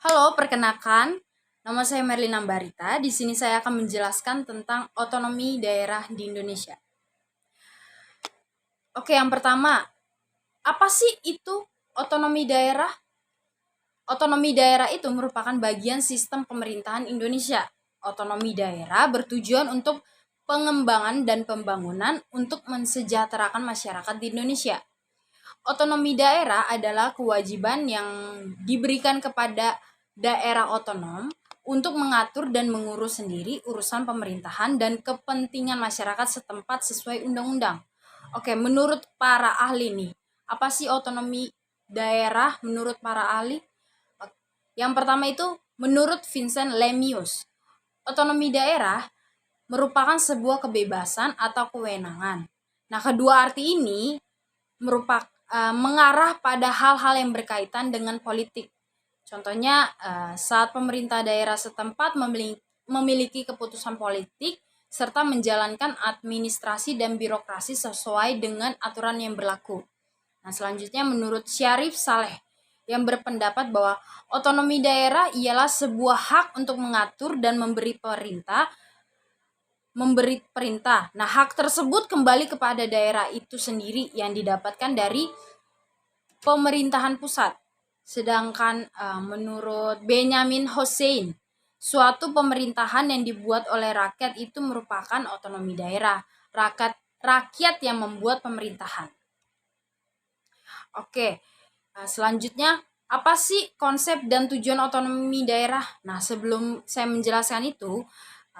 Halo, perkenalkan, nama saya Merlina Barita. Di sini saya akan menjelaskan tentang otonomi daerah di Indonesia. Oke, yang pertama, apa sih itu otonomi daerah? Otonomi daerah itu merupakan bagian sistem pemerintahan Indonesia. Otonomi daerah bertujuan untuk pengembangan dan pembangunan untuk mensejahterakan masyarakat di Indonesia. Otonomi daerah adalah kewajiban yang diberikan kepada daerah otonom untuk mengatur dan mengurus sendiri urusan pemerintahan dan kepentingan masyarakat setempat sesuai undang-undang. Oke, menurut para ahli nih, apa sih otonomi daerah menurut para ahli? Yang pertama itu menurut Vincent Lemius, otonomi daerah merupakan sebuah kebebasan atau kewenangan. Nah, kedua arti ini merupakan mengarah pada hal-hal yang berkaitan dengan politik. Contohnya saat pemerintah daerah setempat memiliki keputusan politik serta menjalankan administrasi dan birokrasi sesuai dengan aturan yang berlaku. Nah, selanjutnya menurut Syarif Saleh yang berpendapat bahwa otonomi daerah ialah sebuah hak untuk mengatur dan memberi perintah. Nah, hak tersebut kembali kepada daerah itu sendiri yang didapatkan dari pemerintahan pusat. Sedangkan menurut Benjamin Hussein, suatu pemerintahan yang dibuat oleh rakyat itu merupakan otonomi daerah. Rakyat yang membuat pemerintahan. Oke, selanjutnya apa sih konsep dan tujuan otonomi daerah? Nah, sebelum saya menjelaskan itu,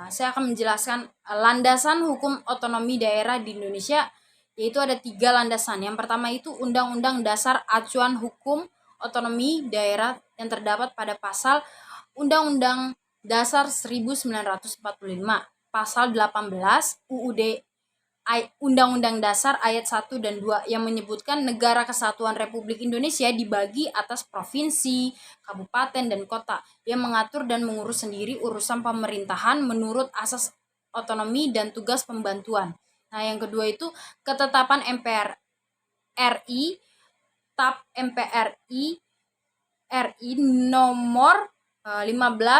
saya akan menjelaskan landasan hukum otonomi daerah di Indonesia, yaitu ada 3 landasan. Yang pertama itu Undang-Undang Dasar Acuan Hukum Otonomi Daerah yang terdapat pada pasal Undang-Undang Dasar 1945, pasal 18 UUD Undang-Undang Dasar ayat 1 dan 2 yang menyebutkan Negara Kesatuan Republik Indonesia dibagi atas provinsi, kabupaten, dan kota yang mengatur dan mengurus sendiri urusan pemerintahan menurut asas otonomi dan tugas pembantuan. Nah, yang kedua itu ketetapan MPR RI TAP MPRI RI nomor 15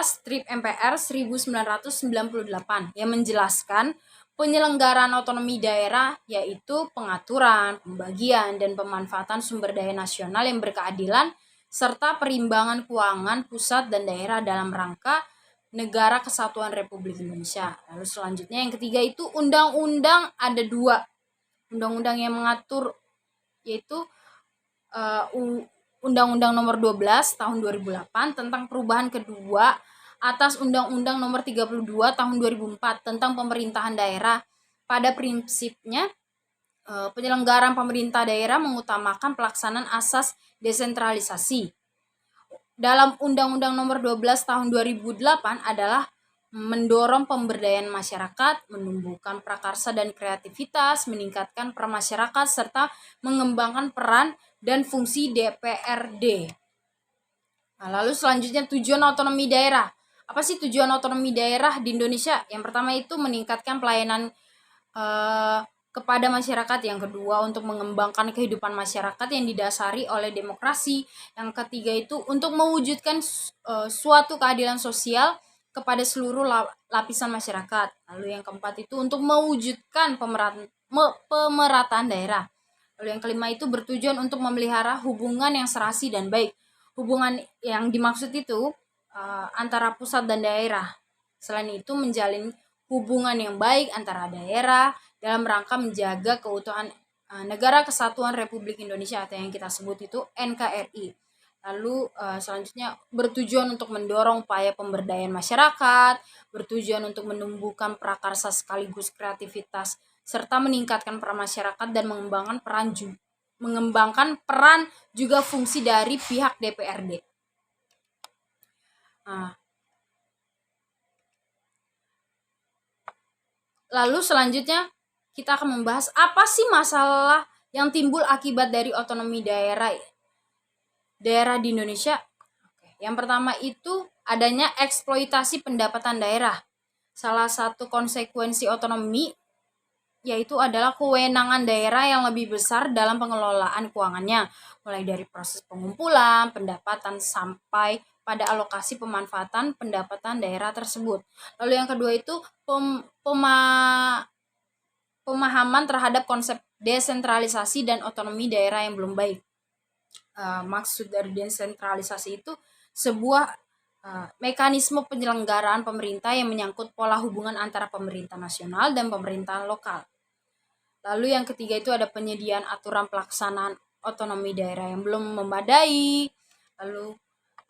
strip MPR 1998 yang menjelaskan penyelenggaraan otonomi daerah yaitu pengaturan, pembagian, dan pemanfaatan sumber daya nasional yang berkeadilan serta perimbangan keuangan pusat dan daerah dalam rangka Negara Kesatuan Republik Indonesia. Lalu selanjutnya yang ketiga itu undang-undang, ada 2 undang-undang yang mengatur, yaitu Undang-Undang Nomor 12 Tahun 2008 tentang perubahan kedua atas Undang-Undang Nomor 32 Tahun 2004 tentang pemerintahan daerah. Pada prinsipnya, penyelenggaraan pemerintah daerah mengutamakan pelaksanaan asas desentralisasi. Dalam Undang-Undang Nomor 12 Tahun 2008 adalah mendorong pemberdayaan masyarakat, menumbuhkan prakarsa dan kreativitas, meningkatkan peran masyarakat, serta mengembangkan peran dan fungsi DPRD. Nah, lalu selanjutnya tujuan otonomi daerah. Apa sih tujuan otonomi daerah di Indonesia? Yang pertama itu meningkatkan pelayanan kepada masyarakat. Yang kedua untuk mengembangkan kehidupan masyarakat yang didasari oleh demokrasi. Yang ketiga itu untuk mewujudkan suatu keadilan sosial kepada seluruh lapisan masyarakat. Lalu yang keempat itu untuk mewujudkan pemerataan daerah. Lalu yang kelima itu bertujuan untuk memelihara hubungan yang serasi dan baik. Hubungan yang dimaksud itu antara pusat dan daerah. Selain itu menjalin hubungan yang baik antara daerah dalam rangka menjaga keutuhan Negara Kesatuan Republik Indonesia atau yang kita sebut itu NKRI. Lalu selanjutnya bertujuan untuk mendorong upaya pemberdayaan masyarakat, bertujuan untuk menumbuhkan prakarsa sekaligus kreativitas, serta meningkatkan peran masyarakat dan mengembangkan peran juga fungsi dari pihak DPRD. Nah, lalu selanjutnya kita akan membahas apa sih masalah yang timbul akibat dari otonomi daerah di Indonesia. Yang pertama itu adanya eksploitasi pendapatan daerah. Salah satu konsekuensi otonomi yaitu adalah kewenangan daerah yang lebih besar dalam pengelolaan keuangannya, mulai dari proses pengumpulan pendapatan sampai pada alokasi pemanfaatan pendapatan daerah tersebut. Lalu yang kedua itu pemahaman terhadap konsep desentralisasi dan otonomi daerah yang belum baik. Maksud dari desentralisasi itu sebuah mekanisme penyelenggaraan pemerintah yang menyangkut pola hubungan antara pemerintah nasional dan pemerintahan lokal. Lalu yang ketiga itu ada penyediaan aturan pelaksanaan otonomi daerah yang belum memadai. Lalu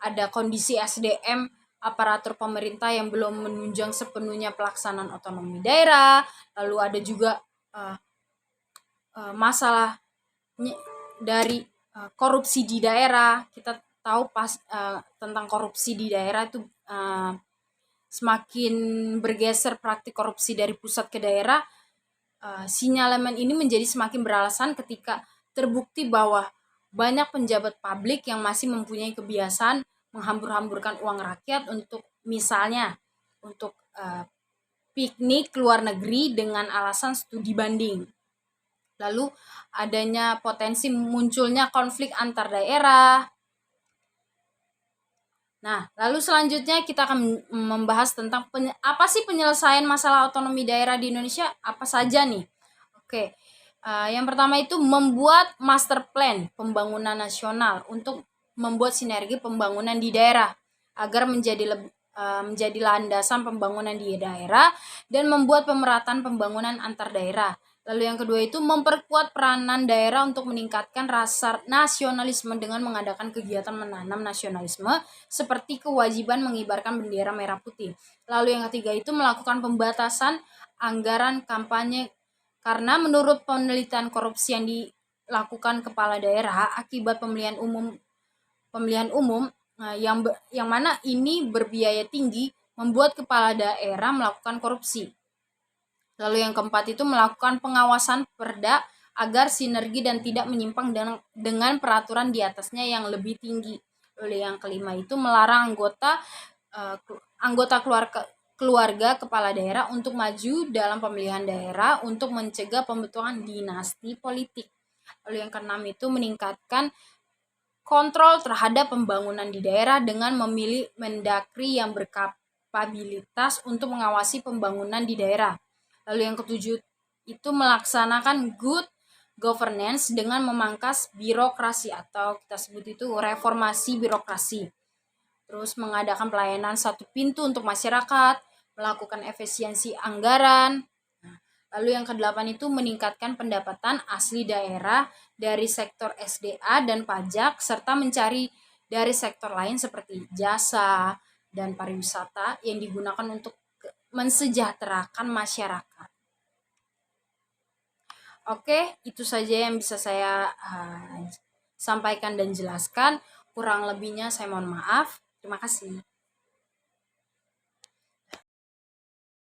ada kondisi SDM aparatur pemerintah yang belum menunjang sepenuhnya pelaksanaan otonomi daerah. Lalu ada juga masalah dari korupsi di daerah. Kita tahu tentang korupsi di daerah itu semakin bergeser praktik korupsi dari pusat ke daerah. Sinyalemen ini menjadi semakin beralasan ketika terbukti bahwa banyak penjabat publik yang masih mempunyai kebiasaan menghambur-hamburkan uang rakyat untuk misalnya untuk piknik ke luar negeri dengan alasan studi banding. Lalu adanya potensi munculnya konflik antar daerah. Nah, lalu selanjutnya kita akan membahas tentang apa sih penyelesaian masalah otonomi daerah di Indonesia, apa saja nih. Oke, yang pertama itu membuat master plan pembangunan nasional untuk membuat sinergi pembangunan di daerah agar menjadi landasan pembangunan di daerah dan membuat pemerataan pembangunan antar daerah. Lalu yang kedua itu memperkuat peranan daerah untuk meningkatkan rasa nasionalisme dengan mengadakan kegiatan menanam nasionalisme seperti kewajiban mengibarkan bendera merah putih. Lalu yang ketiga itu melakukan pembatasan anggaran kampanye karena menurut penelitian korupsi yang dilakukan kepala daerah akibat pemilihan umum yang mana ini berbiaya tinggi membuat kepala daerah melakukan korupsi. Lalu yang keempat itu melakukan pengawasan perda agar sinergi dan tidak menyimpang dengan peraturan di atasnya yang lebih tinggi. Lalu yang kelima itu melarang anggota keluarga kepala daerah untuk maju dalam pemilihan daerah untuk mencegah pembentukan dinasti politik. Lalu yang keenam itu meningkatkan kontrol terhadap pembangunan di daerah dengan memilih mendagri yang berkapabilitas untuk mengawasi pembangunan di daerah. Lalu yang ketujuh itu melaksanakan good governance dengan memangkas birokrasi atau kita sebut itu reformasi birokrasi. Terus mengadakan pelayanan satu pintu untuk masyarakat, melakukan efisiensi anggaran. Lalu yang kedelapan itu meningkatkan pendapatan asli daerah dari sektor SDA dan pajak serta mencari dari sektor lain seperti jasa dan pariwisata yang digunakan untuk mensejahterakan masyarakat. Oke, itu saja yang bisa saya sampaikan dan jelaskan. Kurang lebihnya saya mohon maaf. Terima kasih.